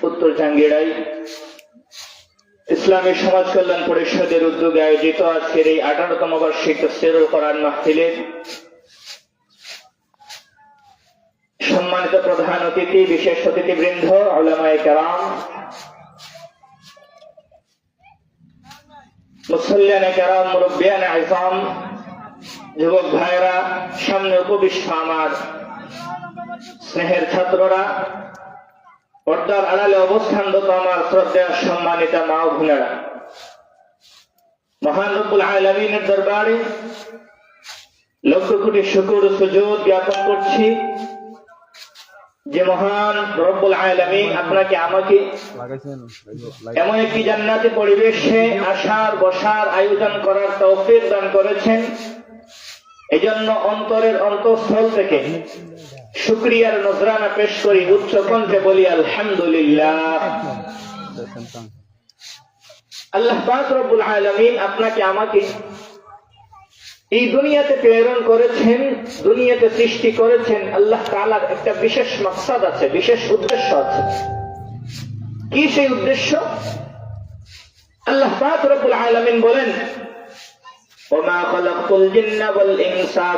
উত্তর জাঙ্গিড়াই ইসলামী সমাজ কল্যাণ পরিষদের উদ্যোগে আয়োজিত আজকের এই 18তম বার্ষিক তাফসীরুল কোরআন মাহফিলের সম্মানিত প্রধান অতিথি, বিশেষ অতিথিবৃন্দ, উলামায়ে কেরাম, মুসল্লিয়ানে কেরাম, মুরব্বিয়ানে আযম, যুবক ভাইরা, সামনে উপবিষ্ট আমার স্নেহের ছাত্ররা, পর্দার আড়ালে অবস্থানরত আমার শ্রদ্ধেয় সম্মানিত মা ও বোনেরা, মহান রব্বুল আলামিনের দরবারে লক্ষ কোটি শুকর ও সুজুদ জ্ঞাপন করছি যে মহান রব্বুল আলামিন আপনাকে আমাকে এমন একটি জান্নাতি পরিবেশে আসার বসার আয়োজন করার তৌফিক দান করেছেন। এজন্য অন্তরের অন্তঃস্থল থেকে শুকরিয়ার নজরানা পেশ করি, উচ্চ কণ্ঠে বলি আলহামদুলিল্লাহ। আল্লাহ পাক রব্বুল আলামিন আপনাকে আমাকে এই দুনিয়াতে প্রেরণ করেছেন, দুনিয়াতে সৃষ্টি করেছেন। আল্লাহ তাআলার একটা বিশেষ মাকসাদ আছে, বিশেষ উদ্দেশ্য আছে। কি সেই উদ্দেশ্য? আল্লাহ পাক রব্বুল আলামিন বলেন, ওমা খালাকতুল জিন্না ওয়াল ইনসা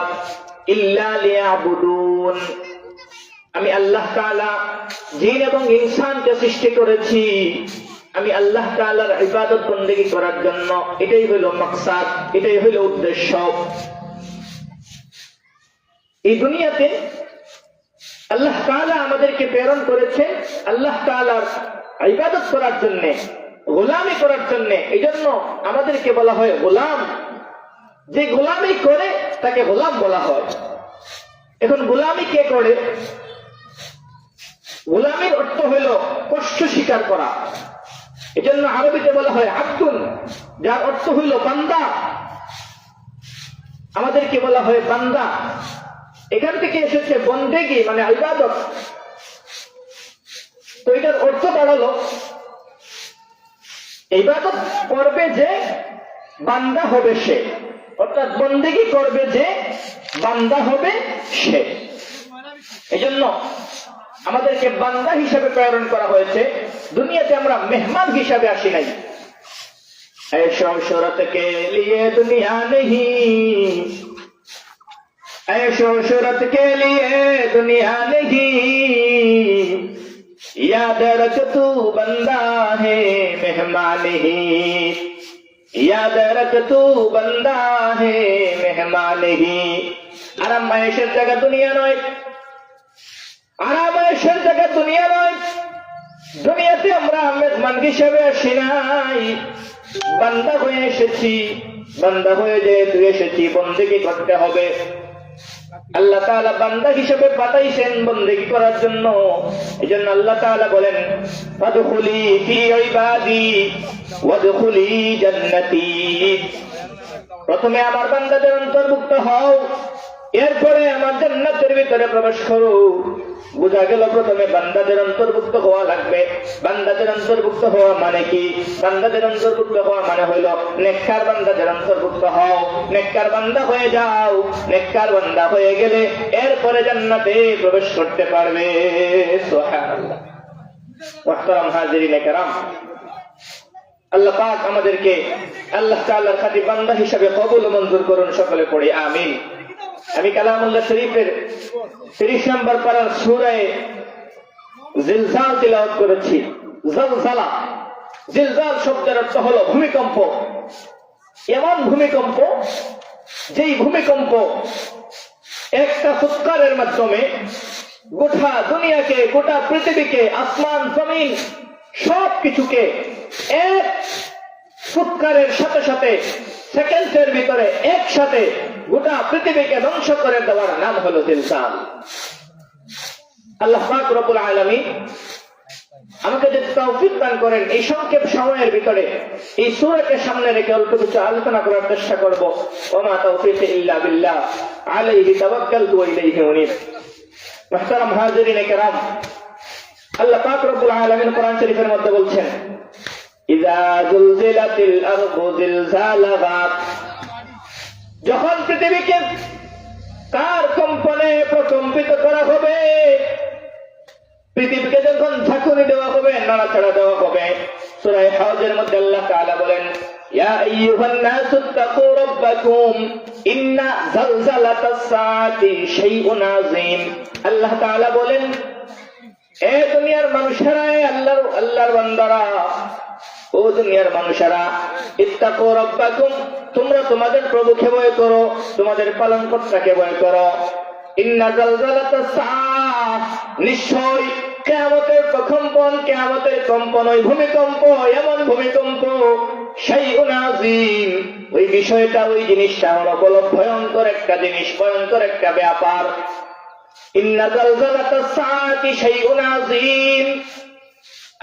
ইল্লা লিয়াবুদুন। আমি আল্লাহ তাআলা জিন এবং ইনসানকে সৃষ্টি করেছি আমি আল্লাহ তাআলার ইবাদত বন্দেগী করার জন্য। এটাই হলো মাকসাদ, এটাই হলো উদ্দেশ্য। এই দুনিয়াতে আল্লাহ তাআলা আমাদেরকে প্রেরণ করেছে আল্লাহ তাআলার ইবাদত করার জন্য, গোলামি করার জন্য। এই জন্য আমাদেরকে বলা হয় গোলাম। যে গোলামি করে তাকে গোলাম বলা হয়। এখন গোলামি কে করে? গোলামির অর্থ হইল কষ্ট স্বীকার করা। এজন্য আরবিতে বলা হয় আব্দুন, যার অর্থ হইল বান্দা। আমাদেরকে বলা হয় বান্দা। এখান থেকে এসেছে বন্দেগী, মানে ইবাদত। তো এটার অর্থ দাঁড়ালো ইবাদত করবে যে বান্দা হবে সে, অর্থাৎ বন্দেগী করবে যে বান্দা হবে সে। এজন্য আমাদেরকে বান্দা হিসাবে প্রেরণ করা হয়েছে। দুনিয়াতে আমরা মেহমান হিসাবে আসি নাই। ऐशो शोहरत के लिए दुनिया नहीं, ऐशो शोहरत के लिए दुनिया नहीं, याद रख तू बंदा है मेहमान नहीं, याद रख तू बंदा है मेहमान नहीं। आराम आयशेर जगह दुनिया नয়, আরাম আয়েশের জায়গা দুনিয়া নয়। দুনিয়াতে আমরা মেহমান হিসেবে আসি নাই, বান্দা হয়ে এসেছি। বান্দা হয়ে যেহেতু এসেছি, বন্দেগী করতে হবে। আল্লাহ তাআলা বান্দা হিসেবে পাঠাইছেন বন্দেগী করার জন্য। এজন্য আল্লাহ তাআলা বলেন, ফাদখুলি ফি ইবাদি ওয়াদখুলি জান্নাতি। প্রথমে আমার বান্দাদের অন্তর্ভুক্ত হও, এরপরে আমার জান্নাতের ভিতরে প্রবেশ করো। বোঝা গেল প্রথমে বান্দাদের অন্তর্ভুক্ত হওয়া লাগবে। বান্দাদের অন্তর্ভুক্ত হওয়া মানে কি? বান্দাদের অন্তর্ভুক্ত হওয়া মানে হইল নেককার বান্দাদের অন্তর্ভুক্ত হও, নেককার বান্দা হয়ে যাও। নেককার বান্দা হয়ে গেলে এরপরে জান্নাতে প্রবেশ করতে পারবে। সুবহানাল্লাহ। মুহতারাম হাজিরিনে কেরাম, আল্লাহ পাক আমাদেরকে আল্লাহ তাআলার খাঁটি বান্দা হিসেবে কবুল ও মঞ্জুর করুন। সকলে পড়ি আমিন। আমি কালামুল্লাহ শরীফের 30 নম্বর পারার সূরা জিলজাল তিলাওয়াত করেছি। জলজালা, জিলজাল শব্দের অর্থ হলো ভূমিকম্প। এমন ভূমিকম্প যেই ভূমিকম্প একটা ফুৎকারের মাধ্যমে গোটা দুনিয়াকে, গোটা পৃথিবীকে, আসমান জমিন সবকিছুকে এক ফুৎকারের সাথে সাথে সেকেন্ডের ভিতরে একসাথে গোটা পৃথিবীকে ধ্বংস করে দেওয়ার নাম হলো জিলজাল। আল্লাহ পাক রব্বুল আলামিন আমাকে যে তৌফিক দান করেন, এই সংক্ষেপ সময়ের ভিতরে এই সূরাকে সামনে রেখে অল্প কিছু আলোচনা করার চেষ্টা করব। ওমা তাওফীকি ইল্লা বিল্লাহ, আলাইহি তাওয়াক্কালতু ওয়া ইলাইহি উনীব। মুহতারাম হাজিরিনে কেরাম, আল্লাহ পাক রব্বুল আলামিন কোরআন শরীফের মধ্যে বলছেন, ইযা যুলজিলাতিল আরদু জিলজালাহা। যখন পৃথিবীকে কার কম্পনে প্রকম্পিত করা হবে, পৃথিবীকে যখন ঝাঁকুনি দেওয়া হবে, নাড়াচাড়া দেওয়া হবে, সূরা হজের মধ্যে আল্লাহ তাআলা বলেন, ইয়া আইয়ুহান নাসু তাকু রাব্বাকুম ইন্না যালজালাতাস সাআতি শাইউন আযীম। আল্লাহ তাআলা বলেন, এ দুনিয়ার মানুষেরা, আল্লাহর বান্দারা, ও দুনিয়ার মানুষেরা, ইত্তাকু রাব্বাকুম, তোমরা তোমাদের প্রভুকে ভয় করো, তোমাদের পালনকর্তাকে ভয় করো। ইন্না যালজালাতাস সাআহ, নিশ্চয় কিয়ামতের প্রকম্পন, কিয়ামতের কম্পন, ওই ভূমিকম্প, এমন ভূমিকম্প, শাইউন আযীম, ওই বিষয়টা, ওই জিনিসটা হলো বড় ভয়ঙ্কর একটা জিনিস, ভয়ঙ্কর একটা ব্যাপার। ইন্না যালজালাতাস সাআতি শাইউন আযীম।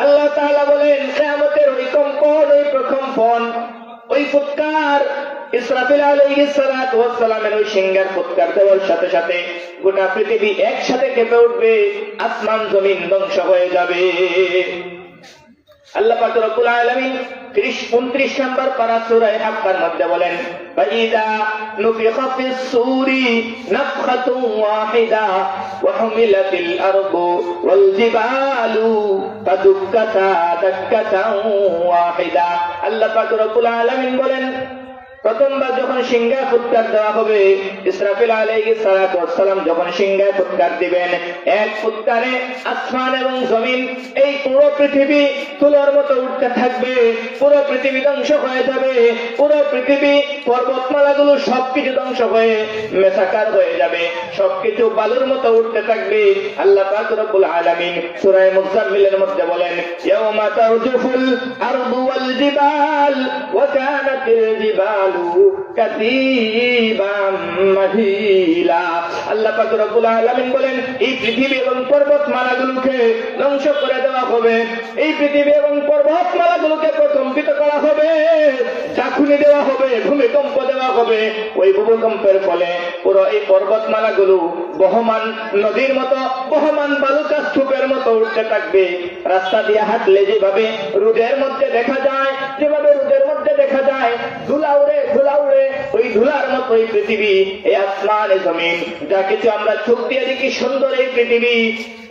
আল্লাহ তাআলা বলেন, কিয়ামতের ওই কম্পন, ওই প্রকম্পন, ওই ফুৎকার, ইসরাফিল আলাইহিস সালাতু ওয়াস সালামের ওই সিংহার ফুৎকার দেওয়ার সাথে সাথে গোটা পৃথিবী একসাথে কেঁপে উঠবে, আসমান জমিন ধ্বংস হয়ে যাবে। আল্লাহ পাক রব্বুল আলামিন 29 নম্বর পারা সূরা হাক্কার মধ্যে বলেন, ফাইদা নুফিখা ফিস সূরি নাফখাতুন ওয়াহিদা ওয়া হুমিলাতিল আরদু ওয়াল জিবালু ফাদুক্কাতা দাক্কাতান ওয়াহিদা। আল্লাহ পাক রব্বুল আলামিন বলেন, প্রথমবার যখন সিংহায় ফুৎকার দেওয়া হবে, ইসরাফিল আলাইহিস সালাতু ওয়াস সালাম যখন সিংহায় ফুৎকার দিবেন, এক ফুৎকারে আসমান এবং জমিন, এই পুরো পৃথিবী তুলোর মতো উঠতে থাকবে, পুরো পৃথিবী ধ্বংস হয়ে যাবে, পুরো পৃথিবী, পর্বতমালাগুলো সবকিছু ধ্বংস হয়ে মেসাকার হয়ে যাবে, সবকিছু বালুর মতো উঠতে থাকবে। আল্লাহ পাক রব্বুল আলামিন সূরা মুজাম্মিলের মধ্যে বলেন, ইয়াউমা তারজুফুল আরদু ওয়াল জিবাল ওয়া কানাতিল জিবাল কাতিবাম মাহিলা। আল্লাহ পাক রব্বুল আলামিন বলেন, এই পৃথিবী এবং পর্বতমালাগুলোকে ধ্বংস করে দেওয়া হবে, এই পৃথিবী এবং পর্বতমালাগুলোকে প্রকম্পিত করা হবে, ঝাঁকুনি দেওয়া হবে, ভূমিকম্প দেওয়া হবে। ওই ভূমিকম্পের ফলে পুরো এই পর্বতমালাগুলো বহমান নদীর মতো, বহমান বালুকা স্তূপের মতো উঠতে থাকবে। রাস্তা দিয়ে হাঁটলে যেভাবে রোদের মধ্যে দেখা যায়, যেভাবে রোদের মধ্যে দেখা যায় ধুলা উড়ে, ধুলা উড়ে, ওই ধুলার মতো এই পৃথিবী, এই আসমান, এই জমিন, যা কিছু আমরা চোখ দিয়ে দেখি সুন্দর এই পৃথিবী,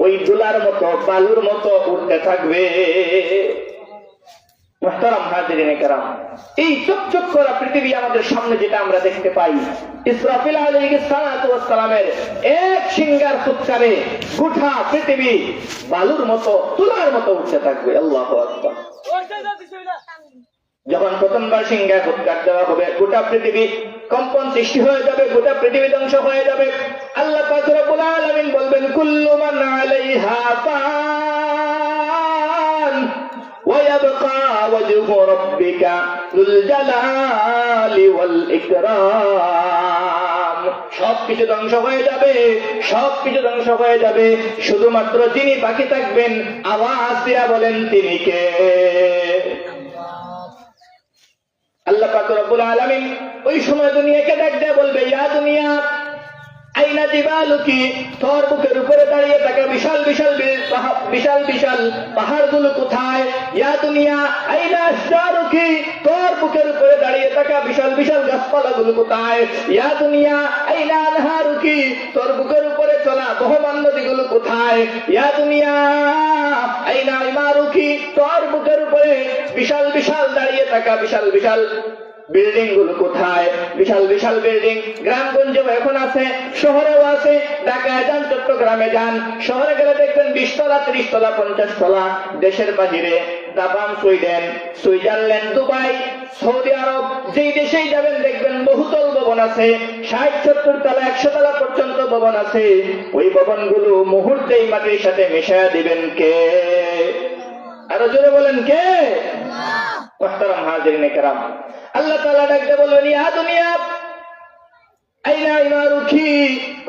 ওই ধুলার মতো, বালুর মতো উঠতে থাকবে। মুহতারাম হাজিরিনে কেরাম, এই চকচক করা পৃথিবী আমাদের সামনে যেটা আমরা দেখতে পাই, ইসরাফিল আলাইহিস সালাতু ওয়াস সালামের এক সিংহার ফুৎকারে গোটা পৃথিবী বালুর মতো, তুলার মতো উঠতে থাকবে। আল্লাহু আকবার। যখন প্রথমবার সিংহায় ফুৎকার দেওয়া হবে, গোটা পৃথিবী কম্পন সৃষ্টি হয়ে যাবে, গোটা পৃথিবী ধ্বংস হয়ে যাবে। আল্লাহ পাক রব্বুল আলামিন বলবেন, কুল্লু মান আলাইহা ফান ওয়া ইয়াবকা ওয়াজহু রাব্বিকা যুল জালালি ওয়াল ইকরাম। সবকিছু ধ্বংস হয়ে যাবে, সবকিছু ধ্বংস হয়ে যাবে, শুধুমাত্র যিনি বাকি থাকবেন, আওয়াজ দিয়া বলেন, তিনি কে? আল্লাহ পাক রব্বুল আলামিন ওই সময় দুনিয়াকে ডাক দিয়ে বলবে, ইয়া দুনিয়া আইনা জিবালুকি, তোর বুকের উপরে দাঁড়িয়ে থাকা বিশাল বিশাল বিশাল বিশাল পাহাড়গুলো কোথায়? ইয়া দুনিয়া আইনা আশজারুকি, তোর বুকের উপরে দাঁড়িয়ে থাকা বিশাল বিশাল গাছপালাগুলো কোথায়? ইয়া দুনিয়া আইনা আনহারুকি, তোর বুকের উপরে চলা বহমান নদীগুলো কোথায়? ইয়া দুনিয়া আইনা ইমারুকি, তোর বুকের উপরে বিশাল বিশাল দাঁড়িয়ে থাকা বিশাল বিশাল বিল্ডিং গুলো কোথায়? বিশাল বিশাল বিল্ডিং গ্রামগঞ্জেও এখন আছে, শহরেও আছে। ঢাকায় যান, চট্টগ্রামে যান, শহরে গেলে দেখবেন 20 তলা, 30 তলা, 50 তলা। দেশের বাহিরে Japan, Sweden, Switzerland, Dubai, Saudi Arab, যেই দেশেই যাবেন দেখবেন বহুতল ভবন আছে, 60-70 তলা, 100 তলা পর্যন্ত ভবন আছে। ওই ভবনগুলো মুহূর্তেই মাটির সাথে মিশায়া দিবেন কে? আরো জোরে বলেন, কে? মুহতারাম হাজিরিনে কেরাম, আল্লাহ তাআলা ডাকতে বললেন, ইয়া দুনিয়া আইনা ইমারুকি,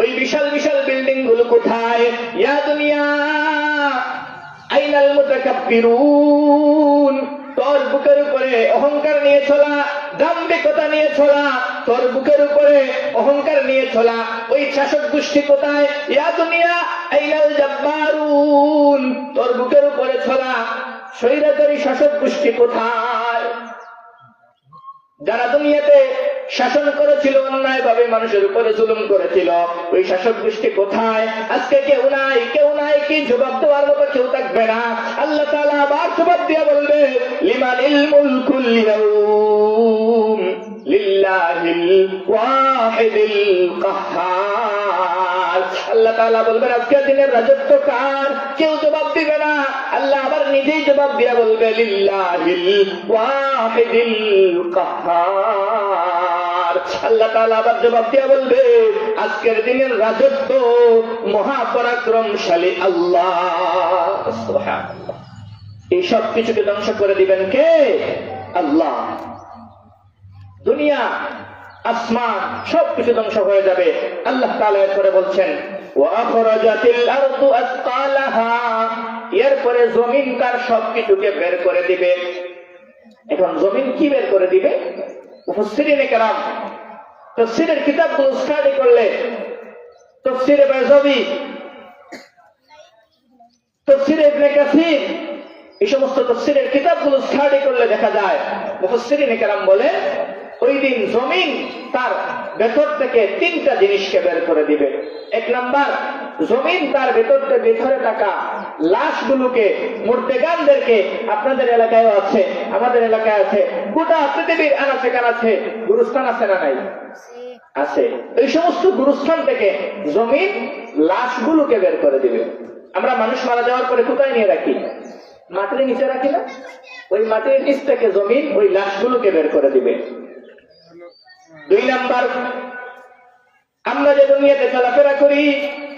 ওই বিশাল বিশাল বিল্ডিং গুলো কোথায়? ইয়া দুনিয়া আইনাল মুতাকাব্বিরুন, তোর বুকের উপরে অহংকার নিয়ে চলা, দাম্ভিকতা নিয়ে চলা, তোর বুকের উপরে অহংকার নিয়ে চলা ওই শাসক গোষ্ঠী কোথায়? ইয়া দুনিয়া আইনাল জাব্বারুন, তোর বুকের উপরে চলা স্বৈরাচারী শাসক গোষ্ঠী কোথায়? যারা দুনিয়াতে শাসন করেছিল, অন্যায় ভাবে মানুষের উপরে জুলুম করেছিল, ওই শাসক গোষ্ঠী কোথায়? আজকে কেউ নাই, কেউ নাই, কি জবাব দেওয়ার মতো কেউ থাকবে না। আল্লাহ তাআলা আবার জবাব দিয়ে বলবে, লিমানিল মুলকুল ইয়াউম লিল্লাহিল ওয়াহিদিল কাহ্হার। আল্লাহ তাআলা বলবেন আজকের দিনের রাজত্ব কার? কেউ জবাব দিবে না। আল্লাহ আবার নিজেই জবাব দিয়ে বলবে, লিল্লাহিল ওয়াহিদিল কাহ্হার। আল্লাহ তাআলা আবার জবাব দিয়ে বলবে, আজকের দিনের রাজত্ব মহাপরাক্রমশালী আল্লাহ। সুবহানাল্লাহ। এই সব কিছুকে ধ্বংস করে দিবেন কে? আল্লাহ। দুনিয়া আসমান সবকিছু ধ্বংস হয়ে যাবে। আল্লাহ তাআলা এরপরে বলছেন, ওয়া আখরাজাতিল আরদু আসকালাহা, এরপরে জমিন তার সবকিছুকে বের করে দিবে। এখন জমিন কি বের করে দিবে? মুফাসসিরিনে কেরাম তাফসীরের কিতাবগুলো স্টাডি করলে, তাফসীরে বাইজাবি, তাফসীরে ইবনে কাসির, এই সমস্ত তাফসীরের কিতাবগুলো স্টাডি করলে দেখা যায় মুফাসসিরিনে কেরাম বলে ওই দিন জমিন তার ভেতর থেকে তিনটা জিনিসকে বের করে দিবে। এক নাম্বার, জমিন তার ভেতরে থাকা লাশগুলোকে, মুর্দেগানদেরকে, আপনাদের এলাকায়ও আছে, আমাদের এলাকায় আছে, গোটা পৃথিবীর আনাচে কানাচে গুরুস্থান আছে না নাই? আছে। এই সমস্ত গুরুস্থান থেকে জমিন লাশগুলোকে বের করে দিবে। আমরা মানুষ মারা যাওয়ার পরে কোথায় নিয়ে রাখি? মাটির নিচে রাখি না? ওই মাটির নিচ থেকে জমিন ওই লাশগুলোকে বের করে দিবে। দুই নাম্বার, আমরা যে দুনিয়াতে চলাফেরা করি,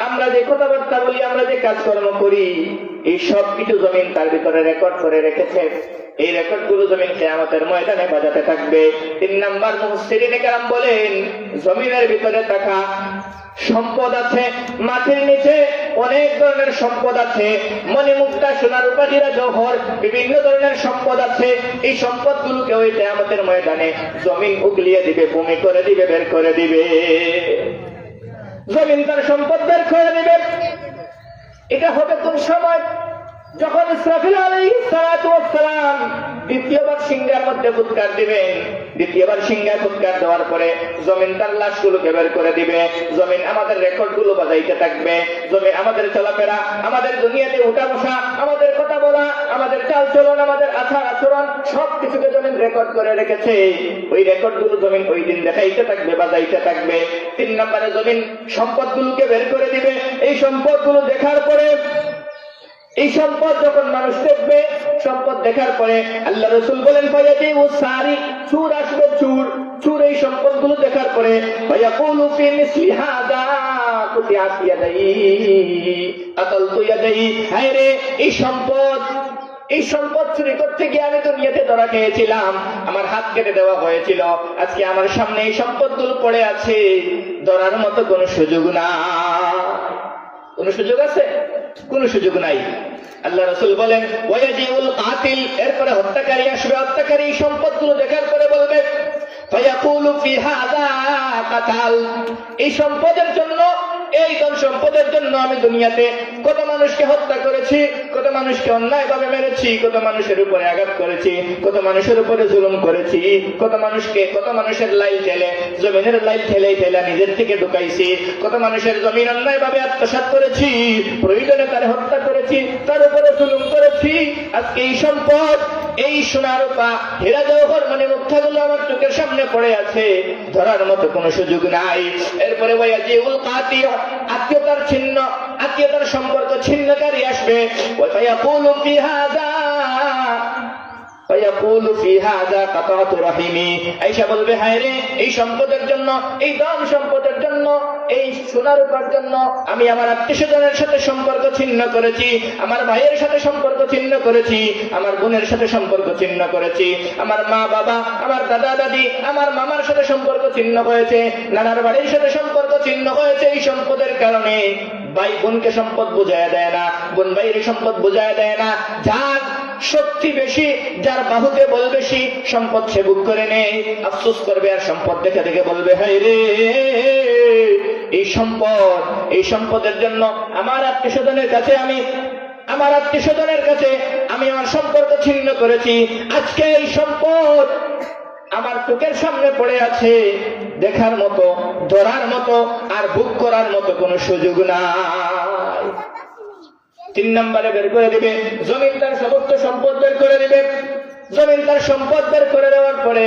আমরা যে কথাবার্তা বলি, আমরা যে কাজকর্ম করি, এই সব কিছু জমিন তার ভিতরে রেকর্ড করে রেখেছে। এই রেকর্ড গুলো জমিন কিয়ামতের ময়দানে বাজাতে থাকবে। তিন নাম্বার, মুফাসসিরিনে কেরাম বলেন জমিনের ভিতরে থাকা সম্পদ আছে, মাটির নিচে অনেক ধরনের সম্পদ আছে, মণিমুক্তা, সোনা রূপা হীরা জওহর, বিভিন্ন ধরনের সম্পদ আছে। এই সম্পদগুলোকে ওই কিয়ামতের ময়দানে জমিন উগলিয়ে দিবে, ভূমি করে দিবে, বের করে দিবে। জমিন তার সম্পদ বের করে দিবে। এটা হবে কোন সময়? যখন ইসরাফিল আলাইহিস সালাতু ওয়াস সালাম দ্বিতীয়বার সিংহার মধ্যে ফুৎকার দিবেন। দ্বিতীয়বার সিংহার ফুৎকার দেওয়ার পরে জমিন তার লাশগুলোকে বের করে দিবে। জমিন আমাদের রেকর্ডগুলো বাজাইতে থাকবে। জমিন আমাদের চলাফেরা, আমাদের দুনিয়াতে উঠা বসা, আমাদের কথা বলা, আমাদের চাল চলন, আমাদের আচার আচরণ সবকিছুকে জমিন রেকর্ড করে রেখেছে। ওই রেকর্ডগুলো জমিন ওই দিন দেখাইতে থাকবে, বাজাইতে থাকবে। তিন নম্বরে জমিন সম্পদগুলোকে বের করে দিবে। এই সম্পদগুলো দেখার পরে, এই সম্পদ যখন মানুষ দেখবে, সম্পদ দেখার পরে আল্লাহ রাসূল বলেন, ফায়াতিউ সারি, চোর আসবে, চোর এই সম্পদগুলো দেখার পরে ফায়াকুলু ফি মিসলি হাযা কুতিআত ইয়াদাই আতালতু ইয়াদাই, হায় রে এই সম্পদ চুরি করতে গিয়ে আমি দুনিয়াতে ধরা খেয়েছিলাম, আমার হাত কেটে দেওয়া হয়েছিল, আজকে আমার সামনে এই সম্পদগুলো পড়ে আছে, ধরার মতো কোনো সুযোগ না। কোন সুযোগ আছে? কোন সুযোগ নাই। আল্লাহ রাসূল বলেন, ওয়ায়াজিউল কাতিল, এরপরে হত্যাকারী আসবে। হত্যাকারী সম্পদগুলো দেখার পরে বলবে, ফায়াকুলু ফি হাযা কাতাল, এই সম্পদের জন্য, এই ধন সম্পদের জন্য আমি দুনিয়াতে কত মানুষকে হত্যা করেছি, কত মানুষকে অন্যায়ভাবে মেরেছি, কত মানুষের উপরে আঘাত করেছি, কত মানুষের উপরে জুলুম করেছি, কত মানুষের লাইল ঠেলে, জমিনের লাইল ঠেলে নিজের থেকে ঢুকাইছি, কত মানুষের জমিন অন্যায়ভাবে আত্মসাৎ করেছি, প্রয়োজনে তার হত্যা করেছি, তার উপরে জুলুম করেছি। আজকে এই সম্পদ, এই সোনা রূপা হীরা জওহর মণিমুক্তাগুলো আমার চোখের সামনে পড়ে আছে, ধরার মতো কোনো সুযোগ নাই। এরপরে ওয়ায়াজিউল কাতি, আত্মীয়তার সম্পর্ক ছিন্নকারী আসবে। ফায়াকুলু ফি হাযা কাতাতু রাহিমি, আয়েশা বলবে, হায় রে এই সম্পদের জন্য, এই ধন সম্পদের জন্য, এই সোনা রূপার জন্য আমি আমার আত্মীয়স্বজনের সাথে সম্পর্ক ছিন্ন করেছি, আমার ভাইয়ের সাথে সম্পর্ক ছিন্ন করেছি, আমার বোনের সাথে সম্পর্ক ছিন্ন করেছি, আমার মা বাবা, আমার দাদা দাদি, আমার মামার সাথে সম্পর্ক ছিন্ন হয়েছে, নানার বাড়ির সাথে সম্পর্ক ছিন্ন হয়েছে। এই সম্পদের কারণে ভাই বোনকে সম্পদ বুঝায়া দেয় না, বোন ভাইয়ের সম্পদ বুঝায়া দেয় না। যার শক্তি বেশি, যার বাহুতে বল বেশি, সম্পদ সে বুক করে নেয়, আফসোস করবে আর সম্পদ দেখে দেখে বলবে, হায় রে এই সম্পদের জন্য আমার আত্মীয়স্বজনের কাছে আমি আমার সম্পর্ক ছিন্ন করেছি। আজকে এই সম্পদ আমার চোখের সামনে পড়ে আছে, দেখার মতো, ধরার মতো আর ভোগ করার মতো কোনো সুযোগ নাই। 3 নম্বরে বের করে দিবে জমিন তার সমস্ত সম্পদ বের করে দিবে। জমিন তার সম্পদ বের করে দেওয়ার পরে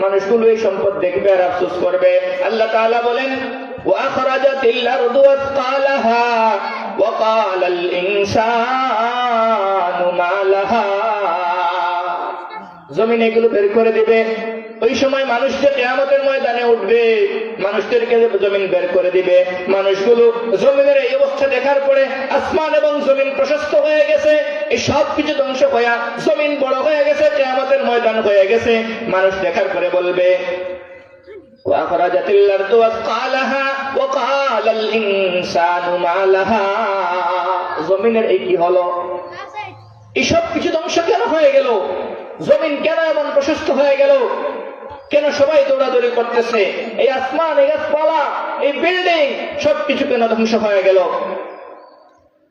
মানুষগুলো এই সম্পদ দেখবে আর আফসোস করবে। আল্লাহ তাআলা বলেন ওয়াখরাজাতিল আরদু আসকালাহা ওয়া ক্বালাল ইনসানু মা লাহা। জমিন এগুলো বের করে দিবে। ওই সময় মানুষ যে কিয়ামতের ময়দানে উঠবে, মানুষদেরকে জমিন বের করে দিবে। মানুষগুলো জমিনের এই অবস্থা দেখার পরে আসমান এবং জমিন প্রশস্ত হয়ে গেছে, এই সব কিছু ধ্বংস হয়ে জমিন বড় হয়ে গেছে, কিয়ামতের ময়দান হয়ে গেছে। মানুষ দেখার পরে বলবে ওয়াখরাজাতিল আরদু আসকালাহা ওয়া ক্বালাল ইনসানু মা লাহা। জমিনের এই কি হলো? এই সব কিছু ধ্বংস কেন হয়ে গেল? জমিন কেন এমন প্রশস্ত হয়ে গেল? কেন সবাই দৌড়াদৌড়ি করতেছে? এই আসমান, এই গাছপালা, এই বিল্ডিং সবকিছু কেন ধ্বংস হয়ে গেল?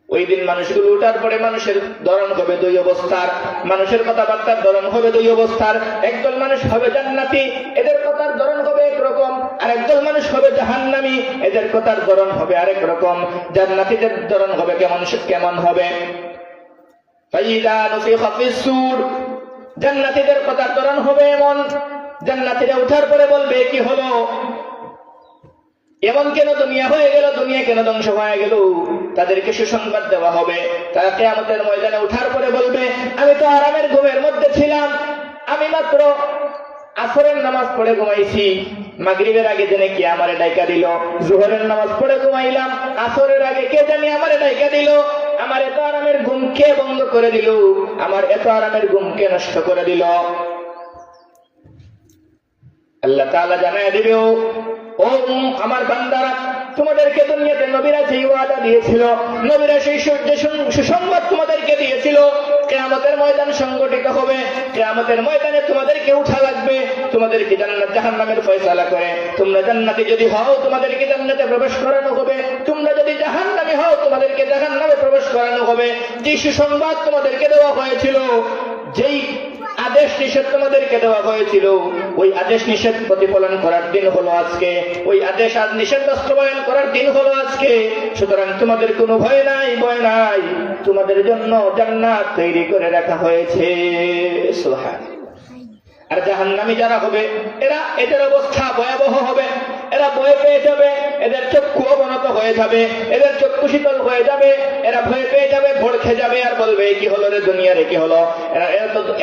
ওই দিন মানুষগুলো উঠার পরে মানুষের ধরন হবে 2 অবস্থার, মানুষের কথাবার্তার ধরন হবে 2 অবস্থার। একদল মানুষ হবে জান্নাতি, এদের কথার ধরন হবে একরকম, আর একদল মানুষ হবে জাহান্নামী, এদের কথার ধরন হবে আরেক রকম। জান্নাতীদের ধরন হবে কেমন হবে? ফাইদা নুফিখা ফিস-সূর, জান্নাতীদের কথার ধরন হবে এমন, জান্নাতীরা উঠার পরে বলবে কি হলো? এমন কেন দুনিয়া হয়ে গেল? দুনিয়া কেন ধ্বংস হয়ে গেল? তাদেরকে সুসংবাদ দেওয়া হবে। তারা কিয়ামতের ময়দানে উঠার পরে বলবে আমি তো আরামের ঘুমের মধ্যে ছিলাম, আমি মাত্র আসরের নামাজ পড়ে ঘুমাইছি, মাগরিবের আগে জেনে কে আমারে ডাইকা দিল, জোহরের নামাজ পড়ে ঘুমাইলাম, আসরের আগে কে জানি আমারে ডাইকা দিল, আমার এত আরামের ঘুম কে বন্ধ করে দিল, আমার এত আরামের ঘুম কে নষ্ট করে দিল? আল্লাহ তাআলা জানায় দিবে ও আমার বান্দারা, তোমাদেরকে দুনিয়াতে নবীরা যে ওয়াদা দিয়েছিল, নবীরা সেই সুসংবাদ তোমাদেরকে দিয়েছিল, কিয়ামতের ময়দান সংগঠিত হবে, কিয়ামতের ময়দানে তোমাদেরকে উঠা লাগবে, তোমাদেরকে জান্নাত জাহান্নামের ফয়সালা করে, তোমরা জান্নাতে যদি হও তোমাদেরকে জান্নাতে প্রবেশ করানো হবে, তোমরা যদি জাহান্নামে হও তোমাদেরকে জাহান্নামে প্রবেশ করানো হবে। যে সুসংবাদ তোমাদেরকে দেওয়া হয়েছিল, যেই আদেশ নিষেধ তোমাদেরকে দেওয়া হয়েছিল, ওই আদেশ নিষেধ প্রতিফলন করার দিন হলো আজকে, ওই আদেশ আজ নিষেধ বাস্তবায়ন করার দিন হলো আজকে। সুতরাং তোমাদের কোনো ভয় নাই, ভয় নাই, তোমাদের জন্য জান্নাত তৈরি করে রাখা হয়েছে। সুবহানাল্লাহ। আর জাহান্নামী যারা হবে, এদের অবস্থা ভয়াবহ হবে, এরা ভয় পেয়ে যাবে, এদের চক্ষু অবনত হয়ে যাবে, এদের চক্ষু শীতল হয়ে যাবে, এরা ভয় পেয়ে যাবে, ভড়কে যাবে আর বলবে কি হলো রে দুনিয়া রে, কি হলো?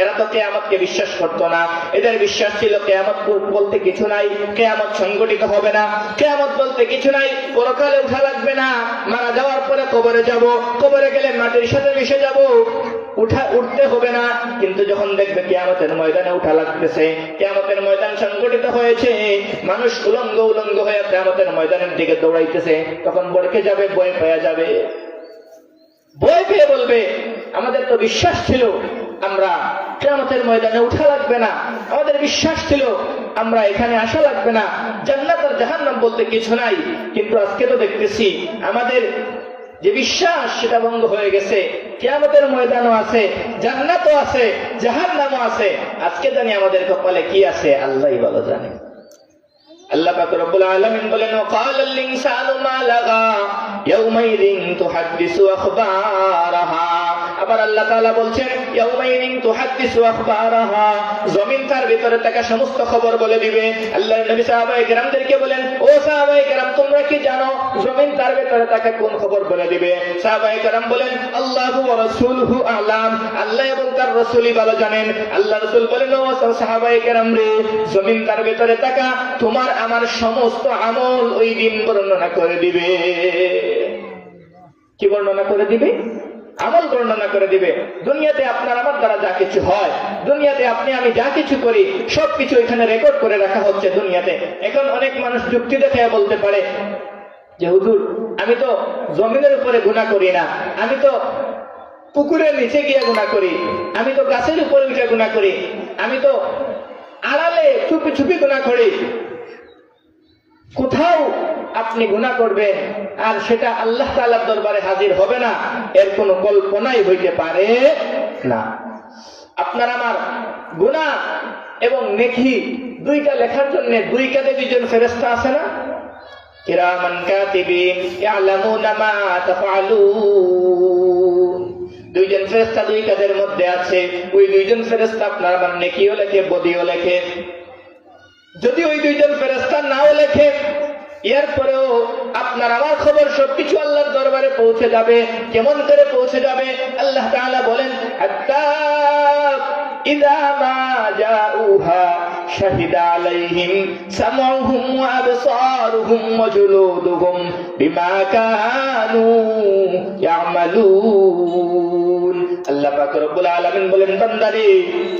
এরা তো কিয়ামতকে বিশ্বাস করতো না, এদের বিশ্বাস ছিল কিয়ামত বলতে কিছু নাই, কিয়ামত সংগঠিত হবে না, কিয়ামত বলতে কিছু নাই, পরকালে উঠা লাগবে না, মারা যাওয়ার পরে কবরে যাব, কবরে গেলে মাটির সাথে মিশে যাব, উঠতে হবে না। কিন্তু যখন দেখবে কিয়ামতের ময়দানে উঠা লাগতেছে, কিয়ামতের ময়দান সংগঠিত হয়েছে, মানুষ উলঙ্গ হয়ে কিয়ামতের ময়দানের দিকে দৌড়াইতেছে, তখন ভড়কে যাবে, ভয় পেয়ে যাবে, ভয় পেয়ে বলবে আমাদের তো বিশ্বাস ছিল আমরা কিয়ামতের ময়দানে উঠা লাগবে না, আমাদের বিশ্বাস ছিল আমরা এখানে আসা লাগবে না, জান্নাত আর জাহান্নাম বলতে কিছু নাই, কিন্তু আজকে তো দেখতেছি আমাদের যে বিশ্বাস সেটা ভঙ্গ হয়ে গেছে। কিয়ামতের ময়দানও আছে, জান্নাতও আছে, জাহান্নামও আছে, আজকে জানি আমাদের কপালে কি আছে আল্লাহই ভালো জানে। আল্লাহ পাক রব্বুল আলামিন বলেন ওয়াকালাল ইনসানু মা লাগা ইয়াউমাইযিন তুহাদ্দিসু আখবারাহা। আবার আল্লাহ তাআলা বলছেন ইয়াউমাইযিন তুহাদ্দিসু আখবারাহা, জমিন তার ভিতরে থাকা সমস্ত খবর বলে দিবে। আল্লাহর নবী সাহাবায়ে কেরামদেরকে বলেন ও সাহাবায়ে কেরাম তোমরা কি জানো জমিন তার ভিতরে থাকা কোন খবর বলে দিবে? সাহাবায়ে কেরাম বলেন আল্লাহু ওয়া রাসূলুহু আ'লাম, আল্লাহ এবং তার রাসূলই ভালো জানেন। আল্লাহ রাসূল বলেন ও সাহাবায়ে কেরাম রে, জমিন তার ভিতরে থাকা তোমার আমার সমস্ত আমল ওই দিন বর্ণনা করে দিবে। কি বর্ণনা করে দিবে? আমল বর্ণনা করে দিবে। দুনিয়াতে আপনার আমার দ্বারা যা কিছু হয়, দুনিয়াতে আপনি আমি যা কিছু করি, সবকিছু এখানে রেকর্ড করে রাখা হচ্ছে দুনিয়াতে। এখন অনেক মানুষ যুক্তি দেখে বলতে পারে যে হুজুর আমি তো জমিনের উপরে গুনাহ করি না, আমি তো পুকুরের নিচে গিয়ে গুনাহ করি, আমি তো গাছের উপরে উঠে গুনাহ করি, আমি তো আড়ালে চুপি চুপি গুনাহ করি। কোথাও আপনি গুনাহ করবেন আর সেটা আল্লাহ তাআলার দরবারে হাজির হবে না, এর কোনো কল্পনাই হইতে পারে না। আপনার আমার গুনাহ এবং নেকি দুইটা লেখার জন্য দুই কাঁধে দুইজন ফেরেশতা আছে না? কিরামান কাতিবিন ইয়ালামুনা মা তাফআলুন। দুইজন ফেরেশতা দুই কাঁধের মধ্যে আছে। ওই দুইজন ফেরেশতা আপনার আমার নেকিও লেখে, বদিও লেখে। যদি ওই দুইজন ফেরেশতা নাও লেখে, এরপরেও আপনার আমার খবর সবকিছু আল্লাহর দরবারে পৌঁছে যাবে। কেমন করে পৌঁছে যাবে? আল্লাহ তাআলা বলেন, হাত্তা ইযা মা জাউহা শাহিদা আলাইহিম সামউহুম ওয়া আবসারুহুম ওয়া জুলুদুহুম বিমা কানু ইয়ামালুন। আল্লাহ পাক রব্বুল আলামিন বলেন, বান্দারে,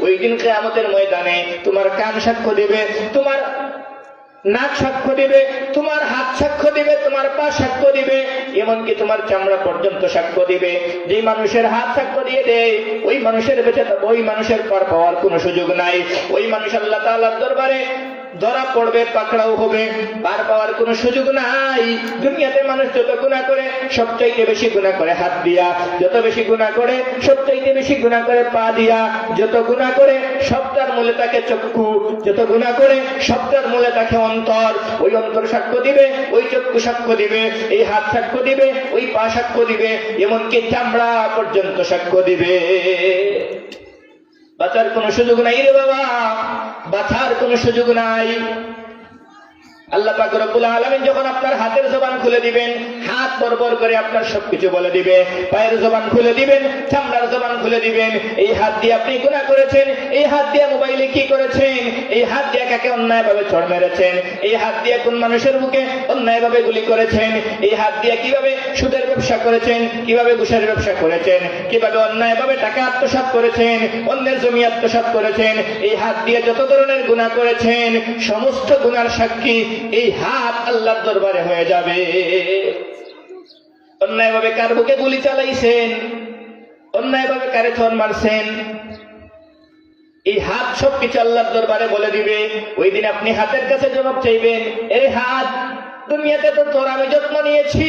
ওই দিন কিয়ামতের ময়দানে তোমার কান সাক্ষ্য দিবে, তোমার নাক সাক্ষ্য দিবে, তোমার হাত সাক্ষ্য দিবে, তোমার পা সাক্ষ্য দিবে, এমনকি তোমার চামড়া পর্যন্ত সাক্ষ্য দিবে। যে মানুষের হাত সাক্ষ্য দিয়ে দেয়, ওই মানুষের বেঁচে থাকা, ওই মানুষের পার পাওয়ার কোনো সুযোগ নাই। ওই মানুষ আল্লাহ তাআলার দরবারে ধরা পড়বে, পাকড়াও হবে, পার পাওয়ার কোনো সুযোগ নাই। দুনিয়াতে মানুষ যত গুনাহ করে সবচাইতে বেশি গুনাহ করে হাত দিয়া, যত বেশি গুনাহ করে সবচাইতে বেশি গুনাহ করে পা দিয়া, যত গুনাহ করে সবটার মূলে তাকে চক্ষু, যত গুনাহ করে সবটার মূলে তাকে অন্তর। ওই অন্তর সাক্ষ্য দিবে, ওই চক্ষু সাক্ষ্য দিবে, এই হাত সাক্ষ্য দিবে, ওই পা সাক্ষ্য দিবে, এমনকি চামড়া পর্যন্ত সাক্ষ্য দিবে। বাঁচার কোনো সুযোগ নাই রে বাবা, বাঁচার কোনো সুযোগ নাই। আল্লাহ পাক রব্বুল আলামিন যখন আপনার হাতের জবান খুলে দিবেন, হাত বরবর করে আপনার সবকিছু বলে দিবে। পায়ের জবান খুলে দিবেন, চামড়ার জবান খুলে দিবেন। এই হাত দিয়ে আপনি গুনাহ করেছেন, এই হাত দিয়ে মোবাইলে কি করেছেন, এই হাত দিয়ে কাকে অন্যায়ভাবে চড় মেরেছেন, এই হাত দিয়ে কোন মানুষের বুকে অন্যায়ভাবে গুলি করেছেন, এই হাত দিয়ে কিভাবে সুদের ব্যবসা করেছেন, কিভাবে ঘুষের ব্যবসা করেছেন, কিভাবে অন্যায়ভাবে টাকা আত্মসাৎ করেছেন, অন্যের জমি আত্মসাৎ করেছেন, এই হাত দিয়ে যত ধরনের গুনাহ করেছেন, সমস্ত গুনার সাক্ষী এই হাত আল্লাহর দরবারে হয়ে যাবে। অন্যায়ভাবে কার বুকে গুলি চালাইছেন, অন্যায়ভাবে কারে থর মারছেন, এই হাত সবকিছু আল্লাহর দরবারে বলে দিবে। ওই দিন আপনি হাতের কাছে জবাব চাইবেন, এই হাত, দুনিয়াতে তো তোর আমি যত্ন নিয়েছি,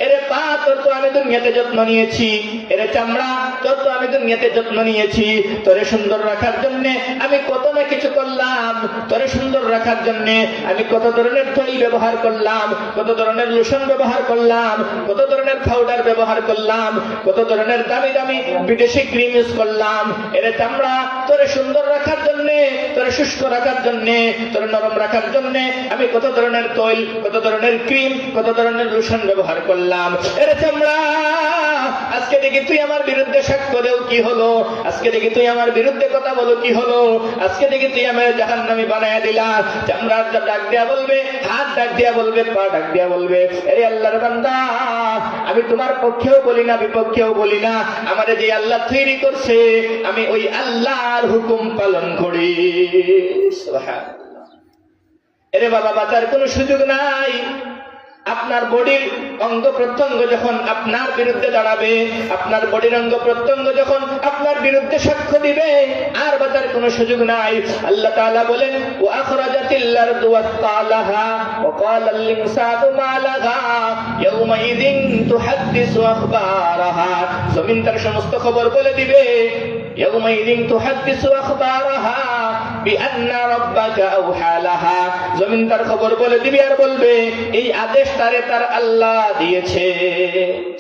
এরে পা তোর তো আমি দুনিয়াতে যত্ন নিয়েছি, এরে চামড়া তোর তো আমি দুনিয়াতে যত্ন নিয়েছি, তোরে সুন্দর রাখার জন্য আমি কত না কিছু করলাম, তোরে সুন্দর রাখার জন্য আমি কত ধরনের তৈল ব্যবহার করলাম, কত ধরনের লোশন ব্যবহার করলাম, কত ধরনের পাউডার ব্যবহার করলাম, কত ধরনের দামি দামি বিদেশি ক্রিম ইউজ করলাম। এরে চামড়া, তোরে সুন্দর রাখার জন্য, তোরে শুষ্ক রাখার জন্য, তোরে নরম রাখার জন্য আমি কত ধরনের তৈল, কত ধরনের ক্রিম, কত ধরনের লোশন ব্যবহার করলাম। এরে চামড়া, আজকে দেখি তুই আমার বিরুদ্ধে সাক্ষ্য দেও, কি হলো? আজকে দেখি তুই আমার বিরুদ্ধে কথা বলো, কি হলো? আজকে দেখি তুই আমার জাহান্নামী বানায়া দিলা। চামড়া ডাক দিয়া বলবে, হাত ডাক দিয়া বলবে, পা ডাক দিয়া বলবে, এরে আল্লাহর বান্দা, আমি তোমার পক্ষেও বলি না, বিপক্ষেও বলি না, আমারে যে আল্লাহ তৈরি করছে আমি ওই আল্লাহর হুকুম পালন করি। সুবহানাল্লাহ। এরে বাবা, বাঁচার কোনো সুযোগ নাই। আপনার বডির অঙ্গ প্রত্যঙ্গ যখন আপনার বিরুদ্ধে দাঁড়াবে, আপনার বডির অঙ্গ প্রত্যঙ্গ যখন আপনার বিরুদ্ধে সাক্ষ্য দিবে, আর বাঁচার কোনো সুযোগ নাই। আল্লাহ তাআলা বলেন, ওয়া আখরাজাতিল আরদু ওয়াসতালাহা ওয়া ক্বালাল ইনসানু মা লাহা ইয়াওমাইযিন তুহাদ্দিসু আখবারাহা। জমিন তার সমস্ত খবর বলে দিবে। ইয়াওমাইযিন তুহাদ্দিসু আখবারাহা বিআন্না রাব্বাকা আওহা লাহা। জমিন তার খবর বলে দিবে আর বলবে, এই আদেশ তারে তার আল্লাহ দিয়েছে।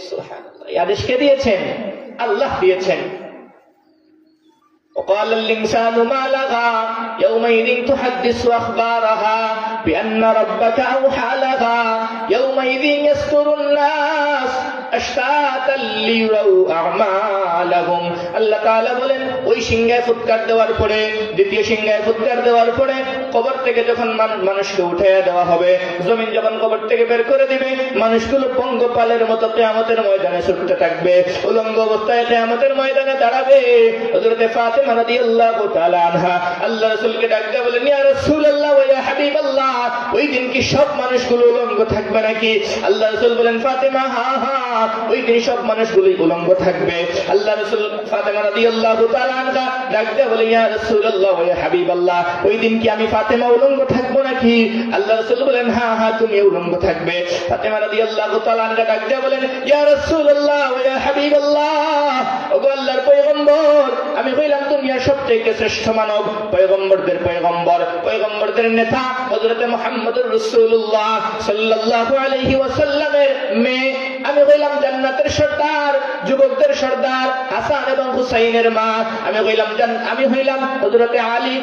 সুবহানাল্লাহ। এই আদেশ কে দিয়েছেন? আল্লাহ দিয়েছেন। وقال الإنسان ما لها يومئذ تحدث أخبارها بأن ربك أوحى لها يومئذ يصدر الناس أشتاتا ليروا أعمالهم। আল্লাহ তাআলা বলেন, ওই সিংহায় ফুৎকার দেওয়ার পরে, দ্বিতীয় সিংহায় ফুৎকার দেওয়ার পরে কবর থেকে যখন মানুষকে উঠাইয়া দেওয়া হবে, জমিন যখন কবর থেকে বের করে দিবে, মানুষগুলো পঙ্গপালের মতো কিয়ামতের ময়দানে ছুটতে থাকবে, উলঙ্গ অবস্থায় কিয়ামতের ময়দানে দাঁড়াবে। হযরত ফাতেমা রাদিয়াল্লাহু তাআলা আনহা আল্লাহ রাসূলকে ডাক দিয়ে বলেন, ইয়া রাসূলুল্লাহ ওয়া ইয়া হাবিবাল্লাহ, ওই দিন কি সব মানুষগুলো উলঙ্গ থাকবে নাকি? আল্লাহ রাসূল বলেন, ফাতেমা, হ্যাঁ হ্যাঁ, ওই দিন সব মানুষগুলি উলঙ্গ থাকবে। আল্লাহ রাসূল ফাতেমা রাদিয়াল্লাহু তাআলা আনহা ডাকতে বলে, ইয়া রাসূলুল্লাহ ইয়া হাবিবাল্লাহ, ওই দিন কি আমি ফাতেমা উলঙ্গ থাকবো নাকি? আল্লাহ রাসূল বলেন, হ্যাঁ হ্যাঁ, তুমি উলঙ্গ থাকবে। ফাতেমা রাদিয়াল্লাহু তাআলা আনহা ডাকতে বলেন, ইয়া রাসূলুল্লাহ ইয়া হাবিবাল্লাহ, ওগো আল্লাহর পয়গম্বর, আমি হইলাম দুনিয়ার সবথেকে শ্রেষ্ঠ মানব, পয়গম্বরদের পয়গম্বর, পয়গম্বরদের নেতা হযরত মুহাম্মদুর রাসূলুল্লাহ সাল্লাল্লাহু আলাইহি ওয়াসাল্লামের মেয়ে, আমি হইলাম জান্নাতের সর্দার, যুবকদের সর্দার হাসান এবং হুসাইনের মা, আমি হইলাম হযরত আলী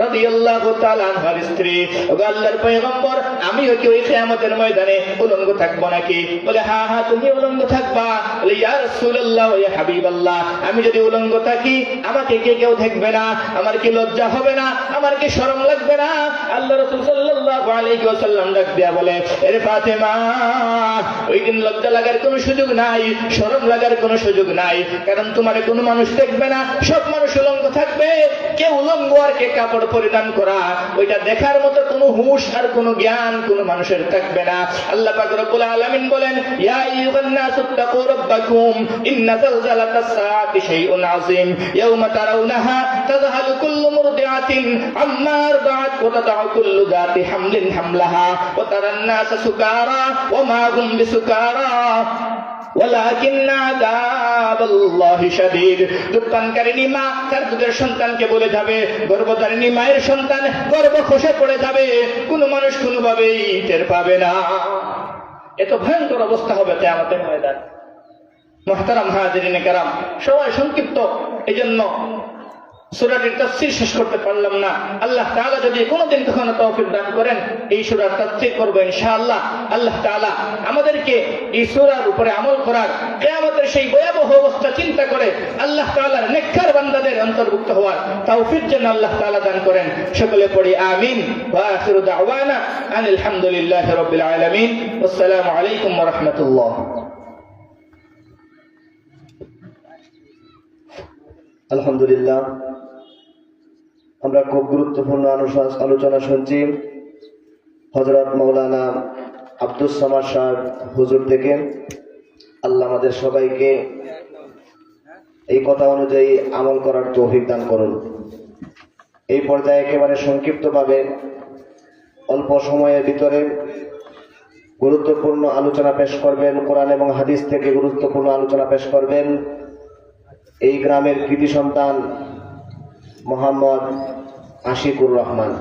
রাদিয়াল্লাহু তাআলা আনহার স্ত্রী। ওগো আল্লাহর পয়গম্বর, আমিও কি ওই কিয়ামতের ময়দানে উলঙ্গ থাকবো নাকি? বলে, হ্যাঁ হ্যাঁ, তুমি উলঙ্গ থাকবা। বলে, ইয়া রাসূলুল্লাহ ইয়া হাবিবাল্লাহ, আমি যদি উলঙ্গ থাকি আমাকে কে কেউ দেখবে না? আমার কি লজ্জা হবে না? আমার কি শরম লাগবে না? আল্লাহ রাসূল সাল্লাল্লাহু আলাইহি ওয়াসাল্লাম ডাক দিয়া বলে, এরে ফাতেমা, ওই দিন লজ্জা লাগার কোনো সুযোগ নাই, শরম লাগার কোনো সুযোগ নাই, কারণ তোমার কোনো মানুষ দেখবে না, সব মানুষ উলঙ্গ থাকবে। কে উলঙ্গ আর কে কাপড় পরিধান করা, ওইটা দেখার মতো কোনো হুঁশ আর কোনো জ্ঞান কোনো মানুষের থাকবে না। আল্লাহ পাক রব্বুল আলামিন বলেন, ইয়া আইয়ুহান নাসু তাকু রাব্বাকুম ইন্না যালজালাতাস সাআতি শাইউন আযীম ইয়াওমা তারাউনাহা তাযহালু কুল্লু মুরদিআতিন আম্মা আরদাআত ওয়া তাদাউ কুল্লু যাতি হামলিন হামলাহা ওয়া তারান নাসা সুকারা ওয়া মা হুম বিসুকারা ওয়ালাকিন্না আযাবাল্লাহি শাদীদ। দুধপানকারিণী মা তার দুধের সন্তানকে বলে যাবে, গর্ভধারিণী মায়ের সন্তান গর্ভ খসে পড়ে যাবে, কোন মানুষ কোনোভাবেই টের পাবে না। এত ভয়ঙ্কর অবস্থা হবে কিয়ামতের ময়দানে। মুহতারাম হাজিরিনে কেরাম, সময় সংক্ষিপ্ত, এজন্য সূরাটির তাফসীর শেষ করতে পারলাম না। আল্লাহ তাআলা যদি কোনোদিন কখনো তৌফিক দান করেন এই সূরার তাফসীর করব ইনশাআল্লাহ। আল্লাহ তাআলা আমাদেরকে এই সূরার উপরে আমল করার, কিয়ামতের সেই ভয়াবহ অবস্থা চিন্তা করে আল্লাহ তাআলার নেককার বান্দাদের অন্তর্ভুক্ত হওয়ার তৌফিক যেন আল্লাহ তাআলা দান করেন। সকলে পড়ি আমিন। ওয়া আখিরু দাওয়ানা আনিল হামদুলিল্লাহি রাব্বিল আলামিন। আসসালামু আলাইকুম ওয়া রাহমাতুল্লাহ। আলহামদুলিল্লাহ, আমরা খুব গুরুত্বপূর্ণ আলোচনা শুনছি হযরত মাওলানা আব্দুস সামাদ সাহেব হুজুর থেকে। আল্লাহ আমাদের সবাইকে এই কথা অনুযায়ী আমল করার তৌফিক দান করুন। এই পর্যায়ে একেবারে সংক্ষিপ্তভাবে অল্প সময়ের ভিতরে গুরুত্বপূর্ণ আলোচনা পেশ করবেন, কোরআন এবং হাদিস থেকে গুরুত্বপূর্ণ আলোচনা পেশ করবেন এই গ্রামের কৃতি সন্তান মোহাম্মদ আশিকুর রহমান।